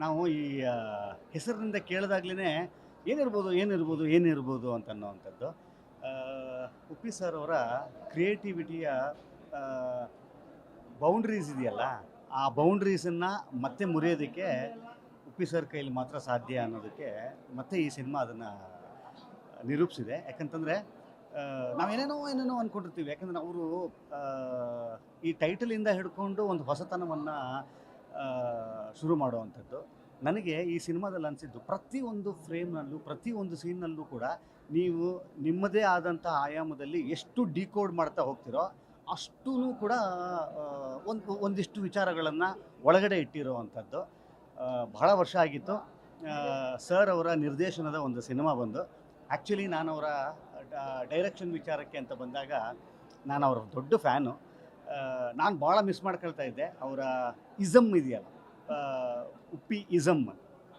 ನಾವು ಈ ಹೆಸರಿನಿಂದ ಕೇಳಿದಾಗ್ಲೇ ಏನಿರ್ಬೋದು ಅಂತ ಅನ್ನೋವಂಥದ್ದು. ಆ, ಉಪ್ಪಿ ಸರ್ ಅವರ ಕ್ರಿಯೇಟಿವಿಟಿಯ ಬೌಂಡ್ರೀಸ್ ಇದೆಯಲ್ಲ, ಆ ಬೌಂಡ್ರೀಸನ್ನು ಮತ್ತೆ ಮುರಿಯೋದಕ್ಕೆ ಉಪ್ಪಿ ಸರ್ ಕೈಲಿ ಮಾತ್ರ ಸಾಧ್ಯ ಅನ್ನೋದಕ್ಕೆ ಮತ್ತೆ ಈ ಸಿನಿಮಾ ಅದನ್ನು ನಿರೂಪಿಸಿದೆ. ಯಾಕಂತಂದರೆ ನಾವೇನೇನೋ ಅಂದ್ಕೊಂಡಿರ್ತೀವಿ. ಯಾಕಂದರೆ ಅವರು ಈ ಟೈಟಲಿಂದ ಹಿಡ್ಕೊಂಡು ಒಂದು ಹೊಸತನವನ್ನು ಶುರು ಮಾಡುವಂಥದ್ದು. ನನಗೆ ಈ ಸಿನಿಮಾದಲ್ಲಿ ಅನಿಸಿದ್ದು, ಪ್ರತಿಯೊಂದು ಫ್ರೇಮ್ನಲ್ಲೂ ಪ್ರತಿಯೊಂದು ಸೀನ್ನಲ್ಲೂ ಕೂಡ ನೀವು ನಿಮ್ಮದೇ ಆದಂಥ ಆಯಾಮದಲ್ಲಿ ಎಷ್ಟು ಡಿಕೋಡ್ ಮಾಡ್ತಾ ಹೋಗ್ತಿರೋ ಅಷ್ಟೂ ಕೂಡ ಒಂದಿಷ್ಟು ವಿಚಾರಗಳನ್ನು ಒಳಗಡೆ ಇಟ್ಟಿರುವಂಥದ್ದು. ಬಹಳ ವರ್ಷ ಆಗಿತ್ತು ಸರ್ ಅವರ ನಿರ್ದೇಶನದ ಒಂದು ಸಿನಿಮಾ ಬಂದು. ಆ್ಯಕ್ಚುಲಿ ನಾನು ಅವರ ಡೈರೆಕ್ಷನ್ ವಿಚಾರಕ್ಕೆ ಅಂತ ಬಂದಾಗ ನಾನು ಅವರ ದೊಡ್ಡ ಫ್ಯಾನು. ನಾನು ಭಾಳ ಮಿಸ್ ಮಾಡ್ಕೊಳ್ತಾ ಇದ್ದೆ ಅವರ ಇಸಮ್ ಇದೆಯಲ್ಲ,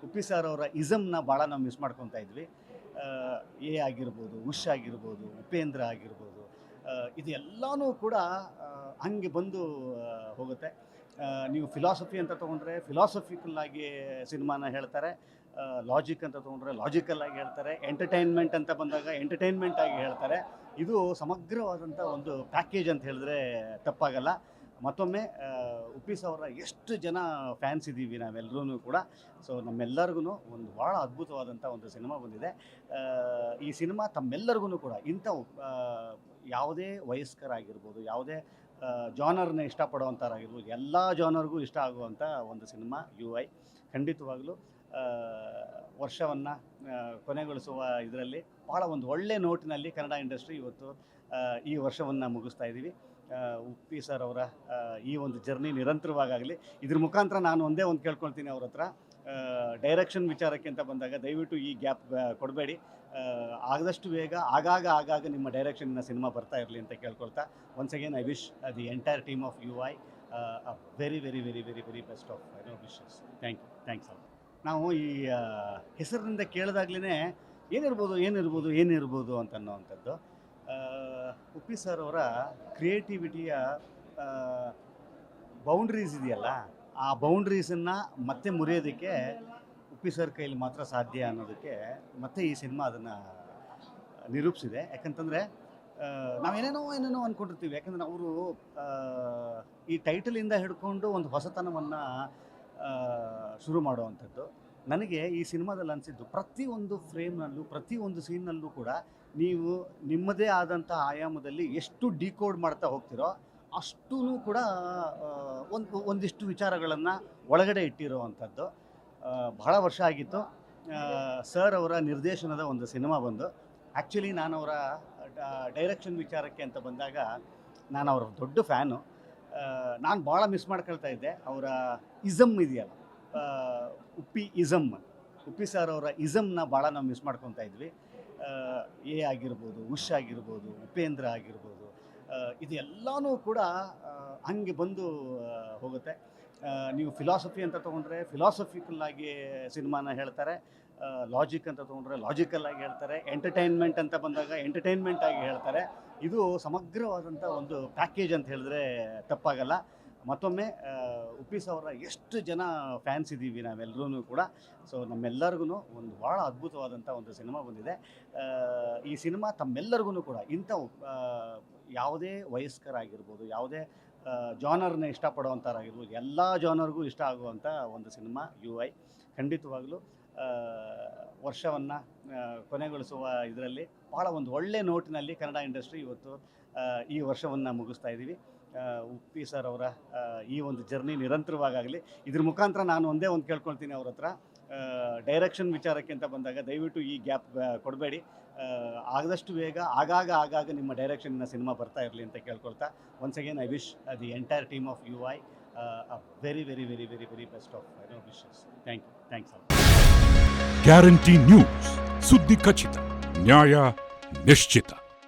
ಉಪ್ಪಿ ಸರ್ ಅವರ ಇಸಮ್ನ ಭಾಳ ನಾವು ಮಿಸ್ ಮಾಡ್ಕೊತಾ ಇದ್ವಿ. ಎ ಆಗಿರ್ಬೋದು, ಉಷ್ ಆಗಿರ್ಬೋದು, ಉಪೇಂದ್ರ ಆಗಿರ್ಬೋದು, ಇದೆಲ್ಲನೂ ಕೂಡ ಹಂಗೆ ಬಂದು ಹೋಗುತ್ತೆ. ನೀವು ಫಿಲಾಸಫಿ ಅಂತ ತೊಗೊಂಡ್ರೆ ಫಿಲಾಸಫಿಕಲ್ಲಾಗಿ ಸಿನಿಮಾನ ಹೇಳ್ತಾರೆ, ಲಾಜಿಕ್ ಅಂತ ತೊಗೊಂಡ್ರೆ ಲಾಜಿಕಲ್ಲಾಗಿ ಹೇಳ್ತಾರೆ, ಎಂಟರ್ಟೈನ್ಮೆಂಟ್ ಅಂತ ಬಂದಾಗ ಎಂಟರ್ಟೈನ್ಮೆಂಟಾಗಿ ಹೇಳ್ತಾರೆ. ಇದು ಸಮಗ್ರವಾದಂಥ ಒಂದು ಪ್ಯಾಕೇಜ್ ಅಂತ ಹೇಳಿದ್ರೆ ತಪ್ಪಾಗಲ್ಲ. ಮತ್ತೊಮ್ಮೆ ಉಪ್ಪಿ ಅವರ ಎಷ್ಟು ಜನ ಫ್ಯಾನ್ಸ್ ಇದ್ದೀವಿ ನಾವೆಲ್ಲರೂ ಕೂಡ. ಸೊ ನಮ್ಮೆಲ್ಲರಿಗೂ ಒಂದು ಭಾಳ ಅದ್ಭುತವಾದಂಥ ಒಂದು ಸಿನಿಮಾ ಬಂದಿದೆ. ಈ ಸಿನಿಮಾ ತಮ್ಮೆಲ್ಲರಿಗೂ ಕೂಡ ಇಂಥವು ಯಾವುದೇ ವಯಸ್ಕರಾಗಿರ್ಬೋದು, ಯಾವುದೇ ಜಾನರ್ನ ಇಷ್ಟಪಡುವಂಥವ್ರಾಗಿರ್ಬೋದು, ಎಲ್ಲ ಜಾನರ್ಗೂ ಇಷ್ಟ ಆಗುವಂಥ ಒಂದು ಸಿನಿಮಾ UI. ಖಂಡಿತವಾಗಲೂ ವರ್ಷವನ್ನು ಕೊನೆಗೊಳಿಸುವ ಇದರಲ್ಲಿ ಭಾಳ ಒಂದು ಒಳ್ಳೆ ನೋಟಿನಲ್ಲಿ ಕನ್ನಡ ಇಂಡಸ್ಟ್ರಿ ಇವತ್ತು ಈ ವರ್ಷವನ್ನು ಮುಗಿಸ್ತಾ ಇದ್ದೀವಿ. ಉಪ್ಪಿ ಸರ್ ಅವರ ಈ ಒಂದು ಜರ್ನಿ ನಿರಂತರವಾಗಲಿ. ಇದ್ರ ಮುಖಾಂತರ ನಾನು ಒಂದೇ ಒಂದು ಕೇಳ್ಕೊಳ್ತೀನಿ ಅವ್ರ ಹತ್ರ, ಡೈರೆಕ್ಷನ್ ವಿಚಾರಕ್ಕೆ ಅಂತ ಬಂದಾಗ ದಯವಿಟ್ಟು ಈ ಗ್ಯಾಪ್ ಕೊಡಬೇಡಿ. ಆದಷ್ಟು ಬೇಗ ಆಗಾಗ ನಿಮ್ಮ ಡೈರೆಕ್ಷನ್ನ ಸಿನಿಮಾ ಬರ್ತಾ ಇರಲಿ ಅಂತ ಕೇಳ್ಕೊಳ್ತಾ, once again I wish the entire team of UI a very best of wishes. Thanks all. ನಾವು ಈ ಹೆಸರಿನಿಂದ ಕೇಳಿದಾಗ್ಲೇ ಏನಿರ್ಬೋದು ಅಂತ ಅನ್ನೋವಂಥದ್ದು. ಉಪ್ಪಿ ಸರ್ ಅವರ ಕ್ರಿಯೇಟಿವಿಟಿಯ ಬೌಂಡ್ರೀಸ್ ಇದೆಯಲ್ಲ, ಆ ಬೌಂಡ್ರೀಸನ್ನು ಮತ್ತೆ ಮುರಿಯೋದಕ್ಕೆ ಉಪ್ಪಿ ಸರ್ ಕೈಲಿ ಮಾತ್ರ ಸಾಧ್ಯ ಅನ್ನೋದಕ್ಕೆ ಮತ್ತೆ ಈ ಸಿನಿಮಾ ಅದನ್ನು ನಿರೂಪಿಸಿದೆ. ಯಾಕಂತಂದರೆ ನಾವೇನೇನೋ ಅಂದ್ಕೊಂಡಿರ್ತೀವಿ. ಯಾಕಂದರೆ ಅವರು ಈ ಟೈಟಲಿಂದ ಹಿಡ್ಕೊಂಡು ಒಂದು ಹೊಸತನವನ್ನು ಶುರು ಮಾಡುವಂಥದ್ದು. ನನಗೆ ಈ ಸಿನಿಮಾದಲ್ಲಿ ಅನಿಸಿದ್ದು, ಪ್ರತಿಯೊಂದು ಫ್ರೇಮ್ನಲ್ಲೂ ಪ್ರತಿಯೊಂದು ಸೀನ್ನಲ್ಲೂ ಕೂಡ ನೀವು ನಿಮ್ಮದೇ ಆದಂಥ ಆಯಾಮದಲ್ಲಿ ಎಷ್ಟು ಡಿಕೋಡ್ ಮಾಡ್ತಾ ಹೋಗ್ತಿರೋ ಅಷ್ಟೂ ಕೂಡ ಒಂದಿಷ್ಟು ವಿಚಾರಗಳನ್ನು ಒಳಗಡೆ ಇಟ್ಟಿರುವಂಥದ್ದು. ಬಹಳ ವರ್ಷ ಆಗಿತ್ತು ಸರ್ ಅವರ ನಿರ್ದೇಶನದ ಒಂದು ಸಿನಿಮಾ ಬಂದು. ಆ್ಯಕ್ಚುಲಿ ನಾನು ಅವರ ಡೈರೆಕ್ಷನ್ ವಿಚಾರಕ್ಕೆ ಅಂತ ಬಂದಾಗ ನಾನು ಅವರ ದೊಡ್ಡ ಫ್ಯಾನು. ನಾನು ಭಾಳ ಮಿಸ್ ಮಾಡ್ಕೊಳ್ತಾ ಇದ್ದೆ ಅವರ ಇಸಮ್ ಇದೆಯಲ್ಲ, ಉಪ್ಪಿ ಸರ್ ಅವರ ಇಸಮ್ನ ಭಾಳ ನಾವು ಮಿಸ್ ಮಾಡ್ಕೊತಾ ಇದ್ವಿ. ಎ ಆಗಿರ್ಬೋದು, ಉಷ್ ಆಗಿರ್ಬೋದು, ಉಪೇಂದ್ರ ಆಗಿರ್ಬೋದು, ಇದೆಲ್ಲನೂ ಕೂಡ ಹಂಗೆ ಬಂದು ಹೋಗುತ್ತೆ. ನೀವು ಫಿಲಾಸಫಿ ಅಂತ ತೊಗೊಂಡ್ರೆ ಫಿಲಾಸಫಿಕಲ್ಲಾಗಿ ಸಿನಿಮಾನ ಹೇಳ್ತಾರೆ, ಲಾಜಿಕ್ ಅಂತ ತೊಗೊಂಡ್ರೆ ಲಾಜಿಕಲ್ಲಾಗಿ ಹೇಳ್ತಾರೆ, ಎಂಟರ್ಟೈನ್ಮೆಂಟ್ ಅಂತ ಬಂದಾಗ ಎಂಟರ್ಟೈನ್ಮೆಂಟಾಗಿ ಹೇಳ್ತಾರೆ. ಇದು ಸಮಗ್ರವಾದಂಥ ಒಂದು ಪ್ಯಾಕೇಜ್ ಅಂತ ಹೇಳಿದ್ರೆ ತಪ್ಪಾಗಲ್ಲ. ಮತ್ತೊಮ್ಮೆ ಉಪ್ಪಿ ಅವರ ಎಷ್ಟು ಜನ ಫ್ಯಾನ್ಸ್ ಇದ್ದೀವಿ ನಾವೆಲ್ಲರೂ ಕೂಡ. ಸೊ ನಮ್ಮೆಲ್ಲರಿಗೂ ಒಂದು ಭಾಳ ಅದ್ಭುತವಾದಂಥ ಒಂದು ಸಿನಿಮಾ ಬಂದಿದೆ. ಈ ಸಿನಿಮಾ ತಮ್ಮೆಲ್ಲರಿಗೂ ಕೂಡ ಇಂಥವು ಯಾವುದೇ ವಯಸ್ಕರಾಗಿರ್ಬೋದು, ಯಾವುದೇ ಜಾನರ್ನ ಇಷ್ಟಪಡುವಂಥವ್ರಾಗಿರ್ಬೋದು, ಎಲ್ಲ ಜಾನರ್ಗೂ ಇಷ್ಟ ಆಗುವಂಥ ಒಂದು ಸಿನಿಮಾ UI. ಖಂಡಿತವಾಗಲೂ ವರ್ಷವನ್ನು ಕೊನೆಗೊಳಿಸುವ ಇದರಲ್ಲಿ ಭಾಳ ಒಂದು ಒಳ್ಳೆ ನೋಟಿನಲ್ಲಿ ಕನ್ನಡ ಇಂಡಸ್ಟ್ರಿ ಇವತ್ತು ಈ ವರ್ಷವನ್ನು ಮುಗಿಸ್ತಾ ಇದ್ದೀವಿ. ಉಪ್ಪಿ ಸರ್ ಅವರ ಈ ಒಂದು ಜರ್ನಿ ನಿರಂತರವಾಗಲಿ. ಇದ್ರ ಮುಖಾಂತರ ನಾನು ಒಂದೇ ಒಂದು ಕೇಳ್ಕೊಳ್ತೀನಿ ಅವ್ರ ಹತ್ರ, ಡೈರೆಕ್ಷನ್ ವಿಚಾರಕ್ಕೆ ಅಂತ ಬಂದಾಗ ದಯವಿಟ್ಟು ಈ ಗ್ಯಾಪ್ ಕೊಡಬೇಡಿ. ಆದಷ್ಟು ಬೇಗ ಆಗಾಗ ನಿಮ್ಮ ಡೈರೆಕ್ಷನ್ನ ಸಿನಿಮಾ ಬರ್ತಾ ಇರಲಿ ಅಂತ ಕೇಳ್ಕೊಳ್ತಾ, once again I wish the entire team of UI a very best of wishes. Thanks all. Guarantee news, ಸುದ್ದಿ ಖಚಿತ, ನ್ಯಾಯ ನಿಶ್ಚಿತ.